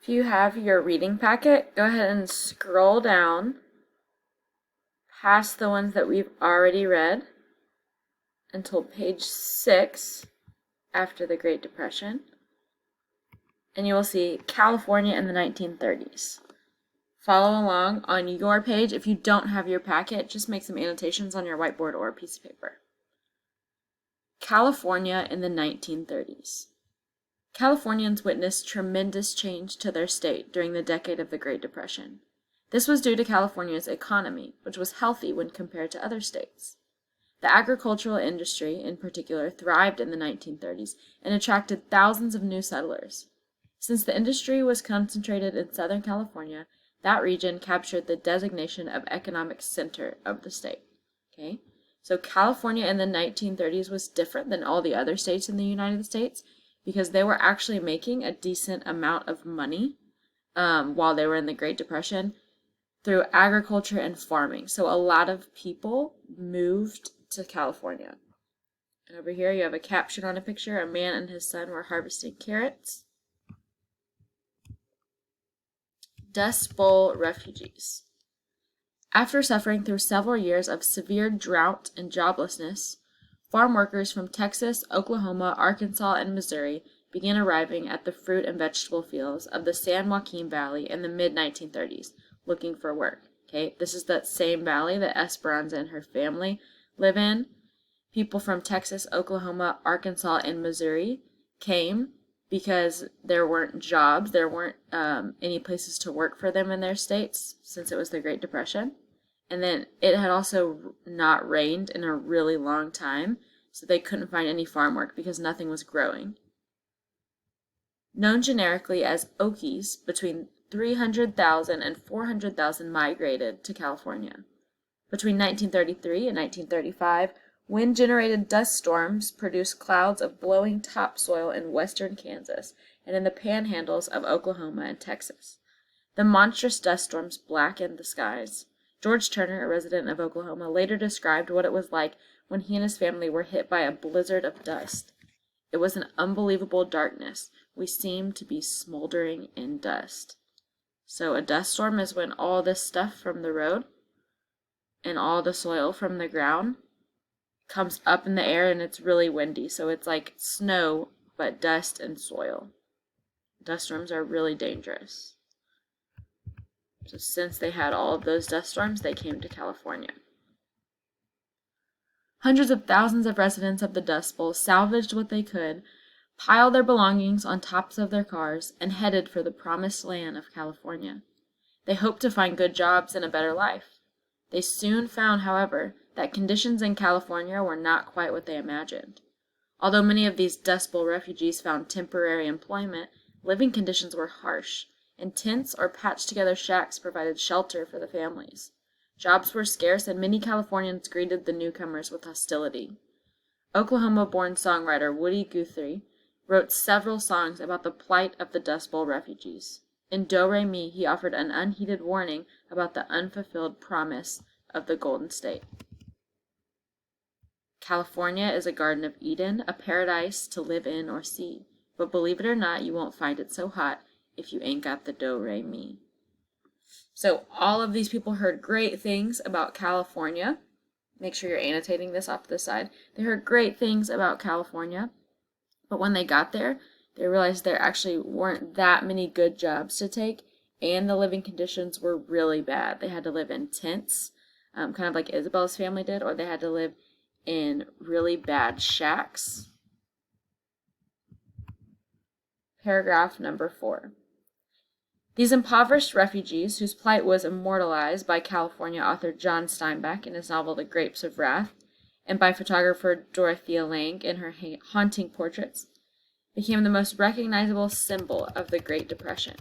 If you have your reading packet, go ahead and scroll down past the ones that we've already read until page 6 after the Great Depression, and you will see California in the 1930s. Follow along on your page. If you don't have your packet, just make some annotations on your whiteboard or a piece of paper. California in the 1930s. Californians witnessed tremendous change to their state during the decade of the Great Depression. This was due to California's economy, which was healthy when compared to other states. The agricultural industry, in particular, thrived in the 1930s and attracted thousands of new settlers. Since the industry was concentrated in Southern California, that region captured the designation of economic center of the state. Okay? So California in the 1930s was different than all the other states in the United States because they were actually making a decent amount of money while they were in the Great Depression through agriculture and farming. So a lot of people moved to California. And over here you have a caption on a picture. A man and his son were harvesting carrots. Dust Bowl refugees. After suffering through several years of severe drought and joblessness, farm workers from Texas, Oklahoma, Arkansas, and Missouri began arriving at the fruit and vegetable fields of the San Joaquin Valley in the mid-1930s, looking for work. Okay, this is that same valley that Esperanza and her family live in. People from Texas, Oklahoma, Arkansas, and Missouri came because there weren't jobs, there weren't any places to work for them in their states since it was the Great Depression. And then it had also not rained in a really long time, so they couldn't find any farm work because nothing was growing. Known generically as Okies, between 300,000 and 400,000 migrated to California. Between 1933 and 1935, wind-generated dust storms produced clouds of blowing topsoil in western Kansas and in the panhandles of Oklahoma and Texas. The monstrous dust storms blackened the skies. George Turner, a resident of Oklahoma, later described what it was like when he and his family were hit by a blizzard of dust. It was an unbelievable darkness. We seemed to be smoldering in dust. So a dust storm is when all this stuff from the road and all the soil from the ground comes up in the air and it's really windy. So it's like snow, but dust and soil. Dust storms are really dangerous. So since they had all of those dust storms, they came to California. Hundreds of thousands of residents of the Dust Bowl salvaged what they could, piled their belongings on tops of their cars, and headed for the promised land of California. They hoped to find good jobs and a better life. They soon found, however, that conditions in California were not quite what they imagined. Although many of these Dust Bowl refugees found temporary employment, living conditions were harsh, and tents or patched-together shacks provided shelter for the families. Jobs were scarce, and many Californians greeted the newcomers with hostility. Oklahoma-born songwriter Woody Guthrie wrote several songs about the plight of the Dust Bowl refugees. In Do Re Mi, he offered an unheeded warning about the unfulfilled promise of the Golden State. California is a Garden of Eden, a paradise to live in or see. But believe it or not, you won't find it so hot if you ain't got the Do Re Mi. So all of these people heard great things about California. Make sure you're annotating this off to the side. They heard great things about California, but when they got there, they realized there actually weren't that many good jobs to take, and the living conditions were really bad. They had to live in tents, kind of like Isabel's family did, or they had to live in really bad shacks. Paragraph number 4. These impoverished refugees, whose plight was immortalized by California author John Steinbeck in his novel The Grapes of Wrath, and by photographer Dorothea Lange in her haunting portraits, became the most recognizable symbol of the Great Depression.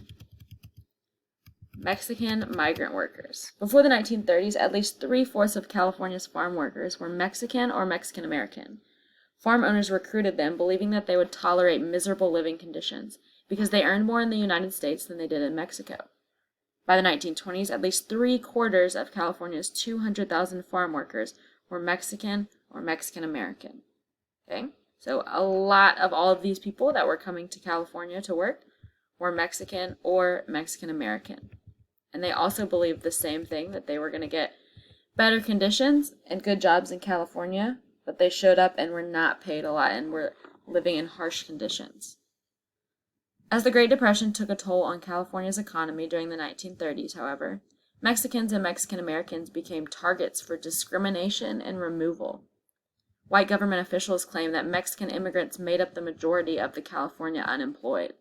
Mexican migrant workers. Before the 1930s, at least 3/4 of California's farm workers were Mexican or Mexican American. Farm owners recruited them, believing that they would tolerate miserable living conditions, because they earned more in the United States than they did in Mexico. By the 1920s, at least 3/4 of California's 200,000 farm workers were Mexican or Mexican American. Okay? So a lot of all of these people that were coming to California to work were Mexican or Mexican American. And they also believed the same thing, that they were going to get better conditions and good jobs in California, but they showed up and were not paid a lot and were living in harsh conditions. As the Great Depression took a toll on California's economy during the 1930s, however, Mexicans and Mexican Americans became targets for discrimination and removal. White government officials claimed that Mexican immigrants made up the majority of the California unemployed.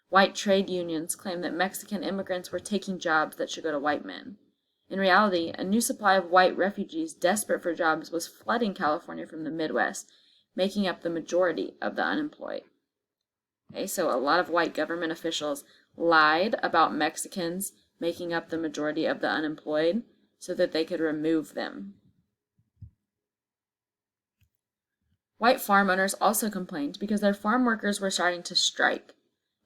White trade unions claimed that Mexican immigrants were taking jobs that should go to white men. In reality, a new supply of white refugees desperate for jobs was flooding California from the Midwest, making up the majority of the unemployed. Okay, so a lot of white government officials lied about Mexicans making up the majority of the unemployed so that they could remove them. White farm owners also complained because their farm workers were starting to strike.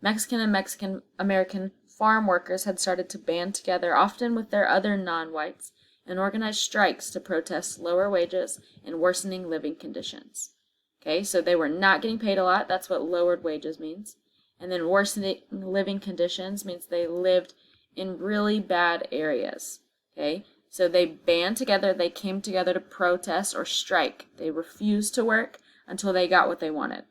Mexican and Mexican American farm workers had started to band together, often with their other non-whites, and organize strikes to protest lower wages and worsening living conditions. Okay, so they were not getting paid a lot. That's what lowered wages means. And then worsening living conditions means they lived in really bad areas. Okay, so they band together. They came together to protest or strike. They refused to work until they got what they wanted.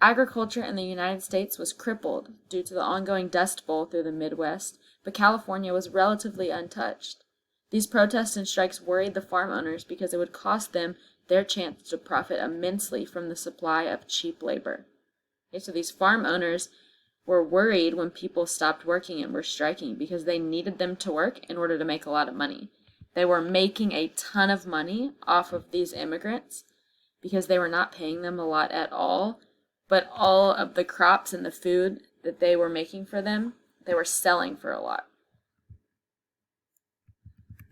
Agriculture in the United States was crippled due to the ongoing Dust Bowl through the Midwest, but California was relatively untouched. These protests and strikes worried the farm owners because it would cost them their chance to profit immensely from the supply of cheap labor. Okay, so these farm owners were worried when people stopped working and were striking because they needed them to work in order to make a lot of money. They were making a ton of money off of these immigrants because they were not paying them a lot at all, but all of the crops and the food that they were making for them, they were selling for a lot.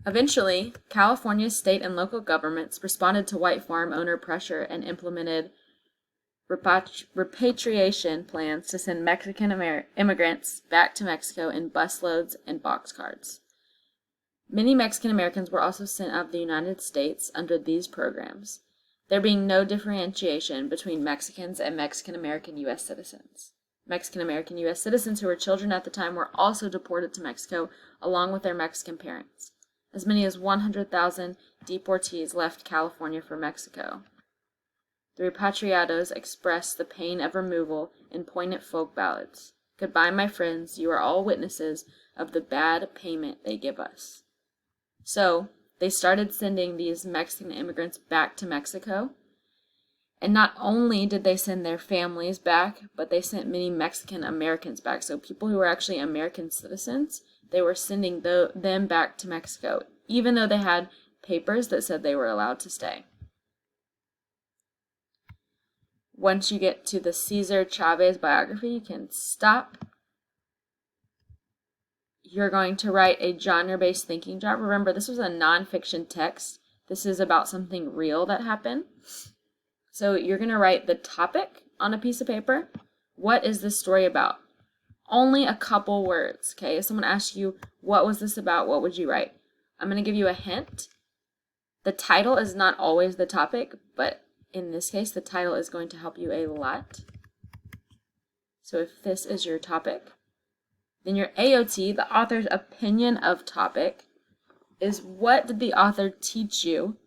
Eventually, California's state and local governments responded to white farm owner pressure and implemented repatriation plans to send Mexican immigrants back to Mexico in busloads and boxcars. Many Mexican Americans were also sent out of the United States under these programs, there being no differentiation between Mexicans and Mexican American U.S. citizens. Mexican American U.S. citizens who were children at the time were also deported to Mexico along with their Mexican parents. As many as 100,000 deportees left California for Mexico. The repatriados expressed the pain of removal in poignant folk ballads. Goodbye, my friends, you are all witnesses of the bad payment they give us. So, they started sending these Mexican immigrants back to Mexico. And not only did they send their families back, but they sent many Mexican Americans back. So people who were actually American citizens, they were sending them back to Mexico, even though they had papers that said they were allowed to stay. Once you get to the Cesar Chavez biography, you can stop. You're going to write a genre-based thinking job. Remember, this was a nonfiction text. This is about something real that happened. So you're going to write the topic on a piece of paper. What is this story about? Only a couple words, okay? If someone asks you, what was this about, what would you write? I'm going to give you a hint. The title is not always the topic, but in this case, the title is going to help you a lot. So if this is your topic, then your AOT, the author's opinion of topic, is what did the author teach you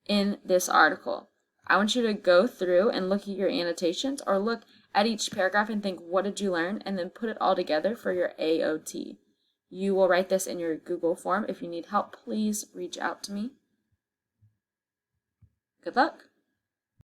in this article? I want you to go through and look at your annotations or look at each paragraph and think, what did you learn? And then put it all together for your AOT. You will write this in your Google form. If you need help, please reach out to me. Good luck.